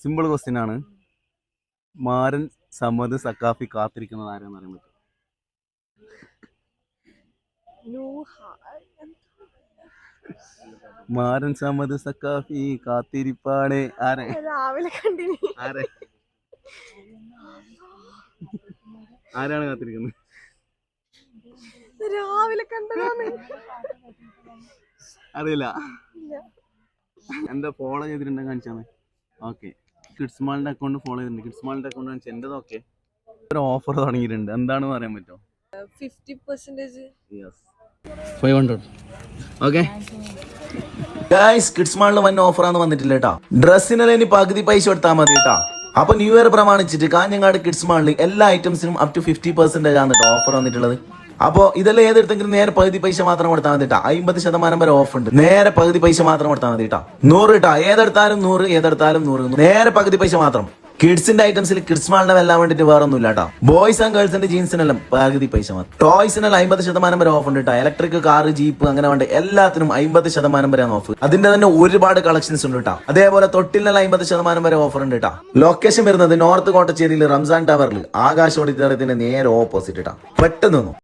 Simple question ആണ്. മാരൻ സമദ് സക്കാഫി കാത്തിരിക്കുന്നത് ആരെന്ന് അറിയാൻ പറ്റും? മാരൻ സമദ് സക്കാഫി കാത്തിരിപ്പാടെ ആരെ? രാവിലെ കണ്ടിനി. ആരെ? ആരാണ് കാത്തിരിക്കുന്നത്? രാവിലെ കണ്ടതാണ്. അറിയില്ല. എന്താ ഫോളോ ചെയ്തിട്ടുണ്ടെങ്കിൽ കാണിച്ചാണ്. ഓക്കെ, കിഡ്സ് മാളിന്റെ അക്കൗണ്ട് ഫോളോ ചെയ്തിട്ടുണ്ട്. കിഡ്സ് മാളിന്റെ അക്കൗണ്ട് കാണിച്ചാൽ എൻ്റെ ഓക്കെ. ഒരു ഓഫർ തുടങ്ങിയിട്ടുണ്ട്, എന്താണെന്ന് പറയാൻ പറ്റുമോ? 50%. യെസ്, 500. ഓക്കെ ഗൈസ്, കിഡ്സ് മാളിൽ വൻ ഓഫറാന്ന് വന്നിട്ടില്ല കേട്ടോ. ഡ്രസ്സിനെല്ലാം ഇനി പകുതി പൈസ കൊടുത്താൽ മതി കേട്ടോ. അപ്പൊ ന്യൂ ഇയർ പ്രമാണിച്ചിട്ട് കാഞ്ഞങ്ങാട് കിഡ്സ് മാളിൽ എല്ലാ ഐറ്റംസിനും അപ് ടു 50% ആണ് കേട്ടോ ഓഫർ വന്നിട്ടുള്ളത്. അപ്പോൾ ഇതെല്ലാം ഏതെടുത്തെങ്കിലും നേരെ പകുതി പൈസ മാത്രം കൊടുത്താൽ മതി കേട്ടോ. 50% വരെ ഓഫ് ഉണ്ട്. നേരെ പകുതി പൈസ മാത്രം കൊടുത്താൽ മതി കേട്ടോ. 100 കേട്ടോ, ഏതെടുത്താലും 100, ഏതെടുത്താലും 100. നേരെ പകുതി പൈസ മാത്രം. കിഡ്സിന്റെ ഐറ്റംസിൽ കിഡ്സ് മാളിനെ വെല്ലാൻ വേണ്ടിട്ട് വേറെ ഒന്നുമില്ല കേട്ടോ. ബോയ്സ് ആൻഡ് ഗേൾസിന്റെ ജീൻസിനെല്ലാം പകുതി പൈസ മാത്രം. ടോയ്സിനെല്ലാം 50% വരെ ഓഫ് ഉണ്ട് കേട്ടോ. ഇലക്ട്രിക് കാർ, ജീപ്പ് അങ്ങനെ വേണ്ട എല്ലാത്തിനും 50% വരെയാണ് ഓഫ്. അതിന്റെ തന്നെ ഒരുപാട് കളക്ഷൻസ് ഉണ്ട് കേട്ടോ. അതേപോലെ തൊട്ടിലിനെല്ലാം 50% വരെ ഓഫർ ഉണ്ട് കേട്ടോ. ലൊക്കേഷൻ വരുന്നത് നോർത്ത് കോട്ടച്ചേരിയിൽ റംസാൻ ടവറിൽ ആകാശ് ഓഡിറ്റോറിയത്തിന്റെ നേരെ ഓപ്പോസിറ്റ് കേട്ടോ. പെട്ടെന്ന്